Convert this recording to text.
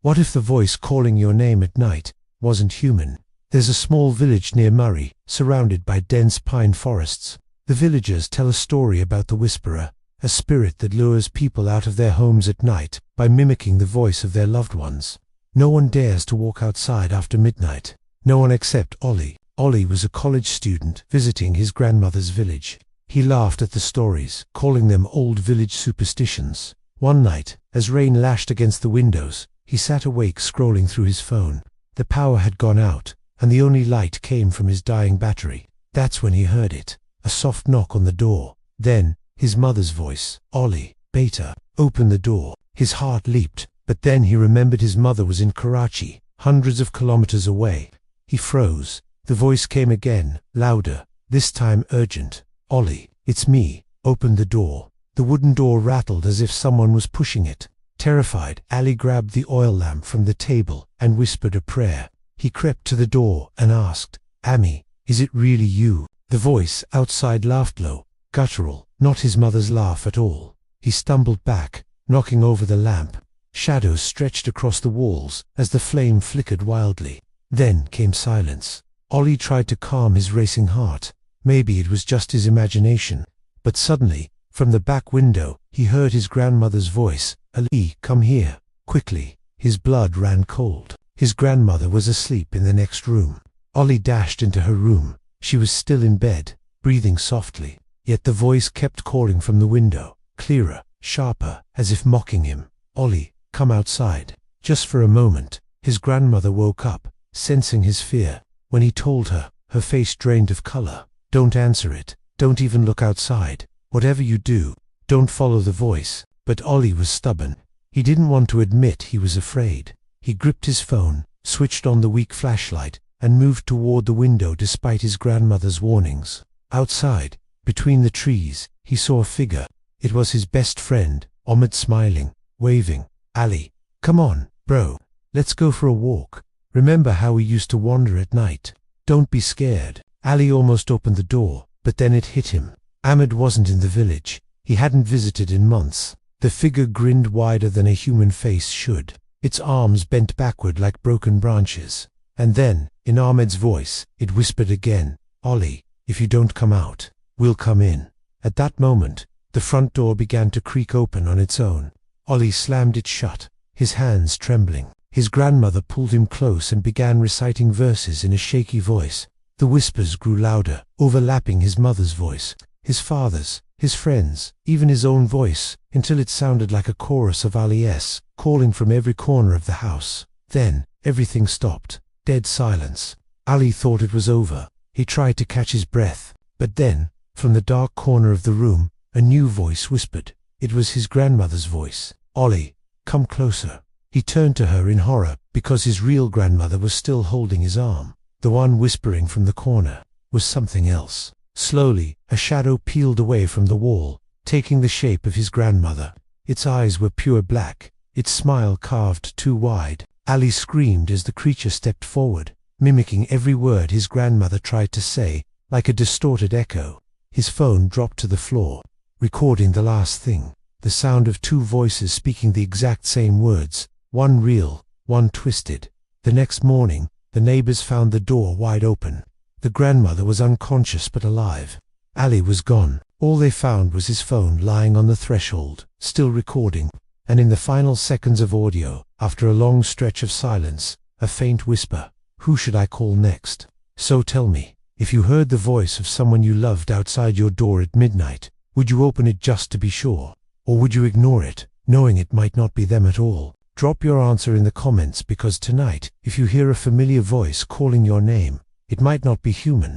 What if the voice calling your name at night wasn't human? There's a small village near Murray, surrounded by dense pine forests. The villagers tell a story about the Whisperer, a spirit that lures people out of their homes at night by mimicking the voice of their loved ones. No one dares to walk outside after midnight. No one except Ollie. Ollie was a college student visiting his grandmother's village. He laughed at the stories, calling them old village superstitions. One night, as rain lashed against the windows, he sat awake scrolling through his phone. The power had gone out, and the only light came from his dying battery. That's when he heard it, a soft knock on the door. Then, his mother's voice, "Ollie, Beta, open the door." His heart leaped, but then he remembered his mother was in Karachi, hundreds of kilometers away. He froze. The voice came again, louder, this time urgent. "Ollie, it's me. Open the door." The wooden door rattled as if someone was pushing it. Terrified, Ali grabbed the oil lamp from the table and whispered a prayer. He crept to the door and asked, "Ami, is it really you?" The voice outside laughed low, guttural, not his mother's laugh at all. He stumbled back, knocking over the lamp. Shadows stretched across the walls as the flame flickered wildly. Then came silence. Ollie tried to calm his racing heart. Maybe it was just his imagination. But suddenly, from the back window, he heard his grandmother's voice, "Ali, come here, quickly." His blood ran cold. His grandmother was asleep in the next room. Ollie dashed into her room. She was still in bed, breathing softly. Yet the voice kept calling from the window, clearer, sharper, as if mocking him. "Ollie, come outside." Just for a moment, his grandmother woke up, sensing his fear. When he told her, her face drained of color. "Don't answer it. Don't even look outside. Whatever you do, don't follow the voice." But Ollie was stubborn. He didn't want to admit he was afraid. He gripped his phone, switched on the weak flashlight, and moved toward the window despite his grandmother's warnings. Outside, between the trees, he saw a figure. It was his best friend, Ahmed, smiling, waving. "Ali, come on, bro. Let's go for a walk. Remember how we used to wander at night? Don't be scared." Ali almost opened the door, but then it hit him. Ahmed wasn't in the village. He hadn't visited in months. The figure grinned wider than a human face should. Its arms bent backward like broken branches. And then, in Ahmed's voice, it whispered again, "Ollie, if you don't come out, we'll come in." At that moment, the front door began to creak open on its own. Ollie slammed it shut, his hands trembling. His grandmother pulled him close and began reciting verses in a shaky voice. The whispers grew louder, overlapping his mother's voice, his father's, his friends', even his own voice, until it sounded like a chorus of Ali's, calling from every corner of the house. Then, everything stopped. Dead silence. Ali thought it was over. He tried to catch his breath. But then, from the dark corner of the room, a new voice whispered. It was his grandmother's voice. "Ollie, come closer." He turned to her in horror, because his real grandmother was still holding his arm. The one whispering from the corner was something else. Slowly, a shadow peeled away from the wall, taking the shape of his grandmother. Its eyes were pure black, its smile carved too wide. Ali screamed as the creature stepped forward, mimicking every word his grandmother tried to say, like a distorted echo. His phone dropped to the floor, recording the last thing, the sound of two voices speaking the exact same words, one real, one twisted. The next morning, the neighbors found the door wide open. The grandmother was unconscious but alive. Ali was gone. All they found was his phone lying on the threshold, still recording, and in the final seconds of audio, after a long stretch of silence, a faint whisper, "Who should I call next?" So tell me, if you heard the voice of someone you loved outside your door at midnight, would you open it just to be sure? Or would you ignore it, knowing it might not be them at all? Drop your answer in the comments, because tonight, if you hear a familiar voice calling your name, it might not be human.